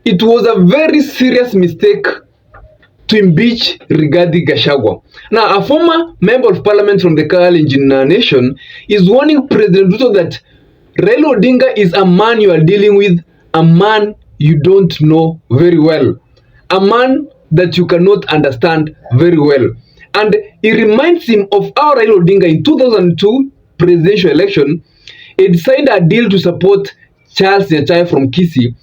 it was a very serious mistake to impeach Rigathi Gachagua. Now, a former member of parliament from the KALENJIN nation is warning President Ruto that Raila Odinga is a man you are dealing with, a man you don't know very well, a man that you cannot understand very well. And it reminds him of how Raila Odinga in 2002 presidential election, he signed a deal to support Charles Nyachai from Kisii,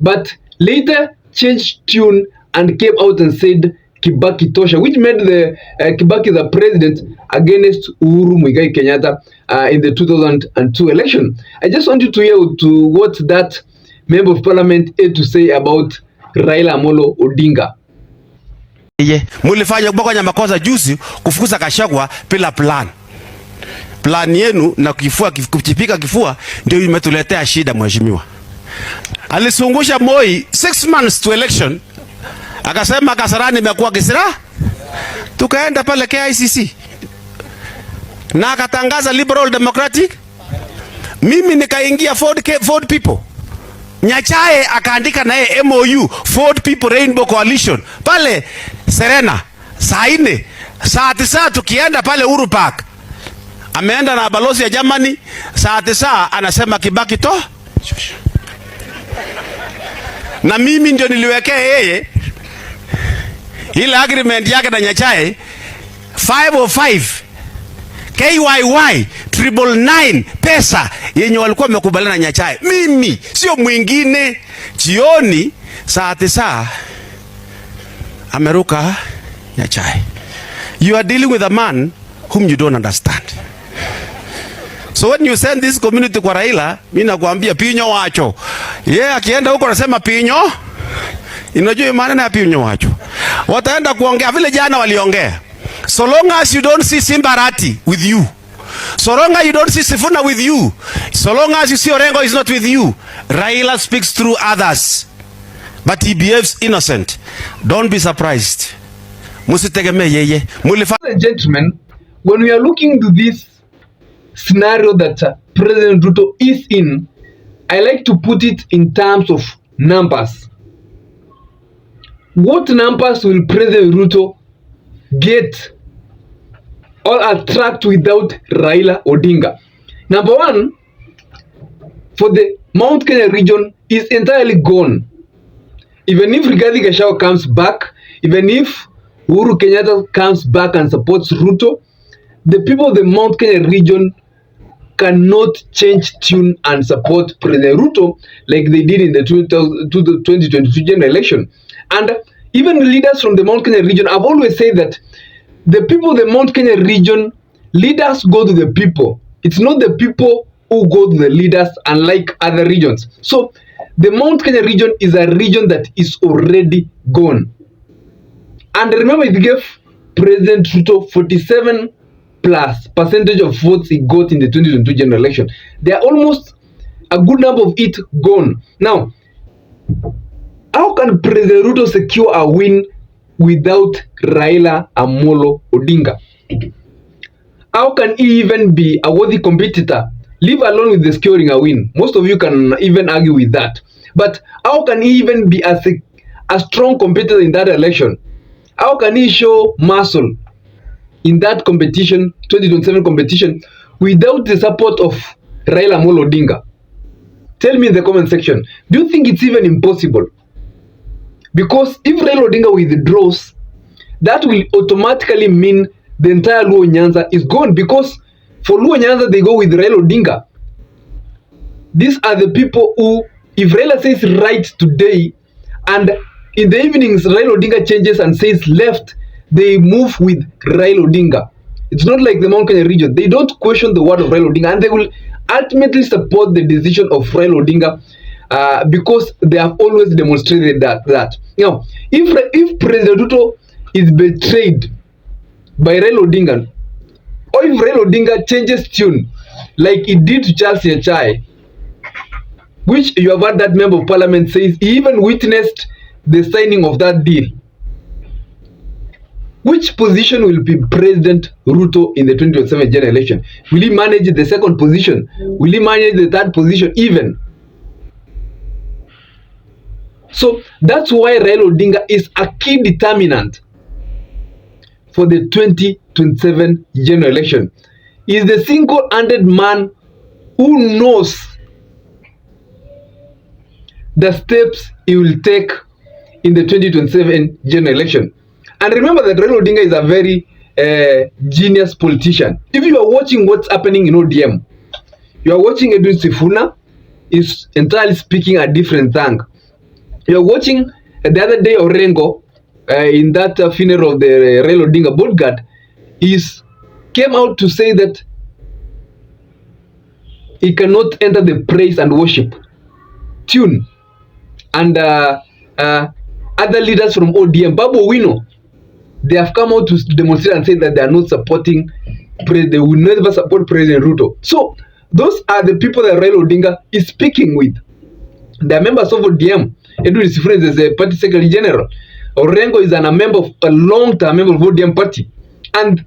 but later changed tune and came out and said Kibaki tosha, which made the Kibaki the president against Uhuru Muigai Kenyatta in the 2002 election. I just want you to hear to what that member of parliament had to say about Raila Amolo Odinga. Mulifanya kubwa makosa juzi kufukuza Gachagua bila plan. Plan yenu na kuchipika kifua ndio imetuletea shida mheshimiwa. Alisungusha Moi 6 months to election. Akasema Kasarani imekuwa kisira. Tukaenda pale KICC. Na akatangaza Liberal Democratic. Mimi nikaingia Ford people. Nyachai akaandika naye MOU Ford People Rainbow Coalition pale Serena saa 4 saa 9 tukienda pale Uhuru Park. Ameenda na balozi ya Germany saa 9 anasema Kibaki to. Na mimi ndio niliwekea yeye ile agreement yake na Nyachai 505 KYY 999 pesa yenye walikuwa wamekubaliana na Nyachai. Mimi sio mwingine. Jioni saa 9 ameruka Nyachai. You are dealing with a man whom you don't understand. So when you send this community kwa Raila, mimi nakwambia pinyo wacho. Yeye akienda huko anasema pinyo. Unajua maana ya pinyo wacho. Wataenda kuongea vile jana waliongea. So long as you don't see Simbarati with you, so long as you don't see Sifuna with you, so long as you see Orengo is not with you, Raila speaks through others, but he behaves innocent. Don't be surprised. Musitegemee yeye. Gentlemen, when we are looking to this scenario that President Ruto is in, I like to put it in terms of numbers. What numbers will President Ruto get or attract without Raila Odinga? Number one, for the Mount Kenya region is entirely gone. Even if Rigathi Gachagua comes back, even if Uhuru Kenyatta comes back and supports Ruto, the people of the Mount Kenya region cannot change tune and support President Ruto like they did in the 2022 general election. And even leaders from the Mount Kenya region have always said that the people of the Mount Kenya region, leaders go to the people. It's not the people who go to the leaders, unlike other regions. So the Mount Kenya region is a region that is already gone. And remember, it gave President Ruto 47+% of votes he got in the 2022 general election. They are almost a good number of it gone. Now, how can President Ruto secure a win without Raila Amolo Odinga? How can he even be a worthy competitor, leave alone with the securing a win? Most of you can even argue with that. But how can he even be a strong competitor in that election? How can he show muscle in that competition, 2027 competition, without the support of Raila Amolo Odinga? Tell me in the comment section. Do you think it's even impossible? Because if Raila Odinga withdraws, that will automatically mean the entire Luo Nyanza is gone. Because for Luo Nyanza, they go with Raila Odinga. These are the people who, if Raila says right today, and in the evenings Raila Odinga changes and says left, they move with Raila Odinga. It's not like the Mount Kenya region. They don't question the word of Raila Odinga, and they will ultimately support the decision of Raila Odinga. Because they have always demonstrated that. Now, if President Ruto is betrayed by Raila Odinga, or if Raila Odinga changes tune like he did to Charles Nyachai, which you have heard that member of parliament says he even witnessed the signing of that deal, which position will be President Ruto in the 2027 general election? Will he manage the second position? Will he manage the third position even? So that's why Raila Odinga is a key determinant for the 2027 general election. He is the single-handed man who knows the steps he will take in the 2027 general election. And remember that Raila Odinga is a very genius politician. If you are watching what's happening in ODM, you are watching Edwin Sifuna is entirely speaking a different tongue. You are watching the other day Orengo in that funeral of the Raila Odinga bodyguard came out to say that he cannot enter the praise and worship tune. And other leaders from ODM, Babu Owino, they have come out to demonstrate and say that they are not supporting, they will never support President Ruto. So those are the people that Raila Odinga is speaking with. They are members of ODM. Edwin Sifuna is a party secretary general. Orengo is a long-term member of ODM party. And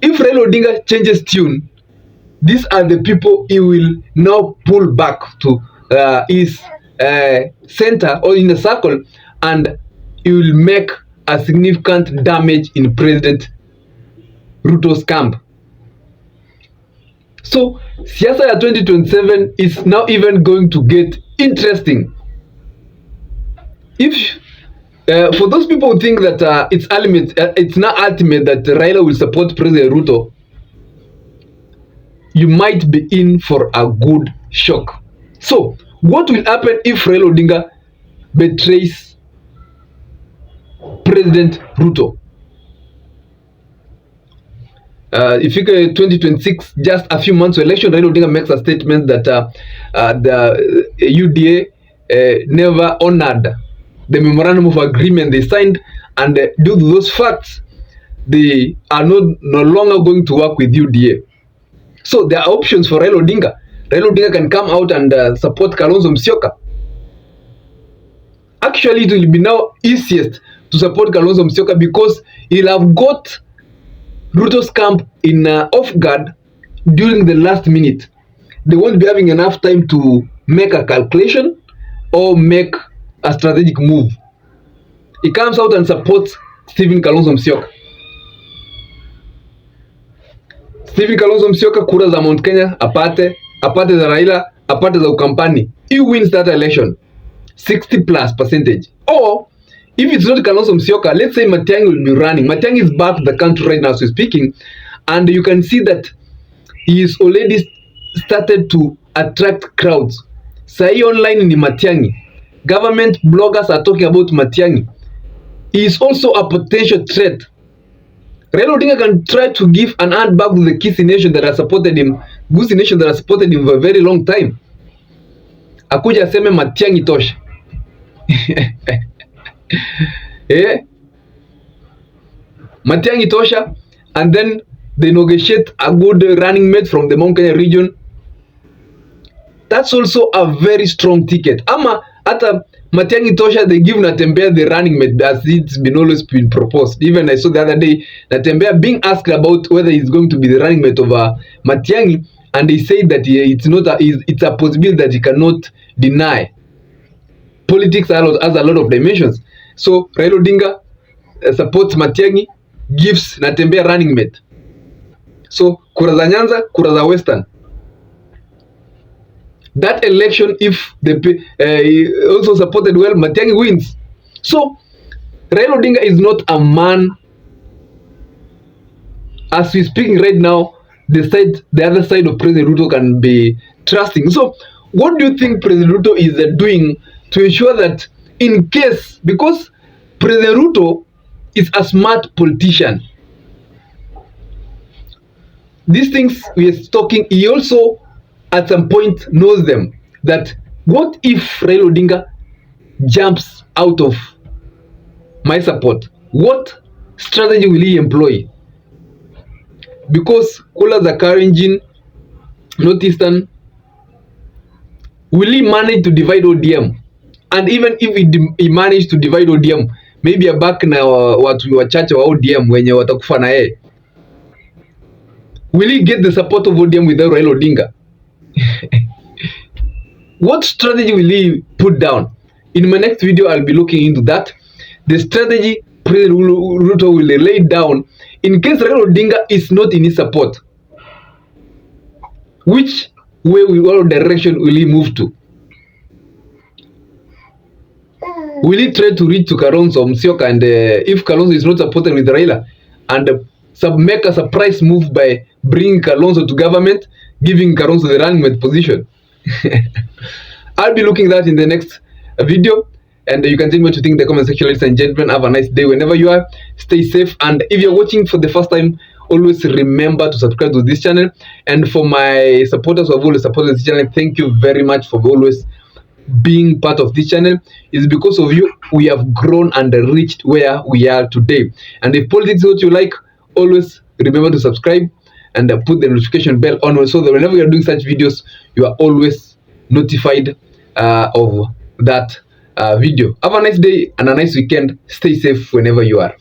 if Raila Odinga changes tune, these are the people he will now pull back to his center or in a circle, and he will make a significant damage in President Ruto's camp. So siasa ya 2027 is now even going to get interesting. If for those people who think that it's not ultimate that Raila will support President Ruto, you might be in for a good shock. So what will happen if Raila Odinga betrays President Ruto? If you get 2026, just a few months to election, Raila Odinga makes a statement that the UDA never honored the memorandum of agreement they signed, and due to those facts, they are no longer going to work with UDA. So there are options for Raila Odinga. Raila Odinga can come out and support Kalonzo Musyoka. Actually, it will be now easiest to support Kalonzo Musyoka because he'll have got Ruto's camp in off guard during the last minute. They won't be having enough time to make a calculation or make a strategic move. He comes out and supports Stephen Kalonzo Musyoka. Stephen Kalonzo Musyoka, kura za Mount Kenya apate za Raila, apate za Ukampani. He wins that election 60+%. Or if it's not Kalonzo Musyoka, let's say Matiangi will be running. Matiangi is back to the country right now as we're speaking, and you can see that he is already started to attract crowds. Sahi online ni Matiangi. Government bloggers are talking about Matiangi. He is also a potential threat. Raila Odinga can try to give an hand back to the Kisii Nation that has supported him, Gusii Nation that has supported him for a very long time. Akuja aseme Matiangi tosha. Matiangi tosha, and then they negotiate a good running mate from the Mount Kenya region. That's also a very strong ticket. Ama hata Matiangi tosha, they give Natembeya the running mate as it's been always been proposed. Even I saw the other day Natembeya being asked about whether he's going to be the running mate of Matiangi, and he said that it's a possibility that he cannot deny. Politics has a lot of dimensions. So Raila Odinga supports Matiangi, gives Natembeya running mate. So kura za Nyanza, kura za Western. That election, if the also supported well, Matiangi wins. So Raila Odinga is not a man, as we're speaking right now, the other side of President Ruto can be trusting. So what do you think President Ruto is doing to ensure that in case, because President Ruto is a smart politician, these things we are talking, he also at some point knows them, that what if Raila Odinga jumps out of my support? What strategy will he employ? Because kula za KALENJIN, Northeastern, will he manage to divide ODM? And even if he managed to divide ODM, maybe abaki na watu wachache wa ODM wenye watakufa na yeye. Will he get the support of ODM without Raila Odinga? What strategy will he put down? In my next video, I'll be looking into that. The strategy President Ruto will lay down in case Raila Odinga is not in his support. Which way, what direction will he move to? Will he try to reach to Kalonzo Musyoka, and if Kalonzo is not supported with Raila, and make a surprise move by bringing Kalonzo to government, giving Kalonzo the running mate position? I'll be looking at that in the next video, and you can tell me what you think in the comment section, ladies and gentlemen. Have a nice day whenever you are. Stay safe, and if you're watching for the first time, always remember to subscribe to this channel. And for my supporters who have always supported this channel, thank you very much for always being part of this channel. It's because of you we have grown and reached where we are today. And if politics is what you like, always remember to subscribe and put the notification bell on, so that whenever we are doing such videos, you are always notified of that video. Have a nice day and a nice weekend. Stay safe whenever you are.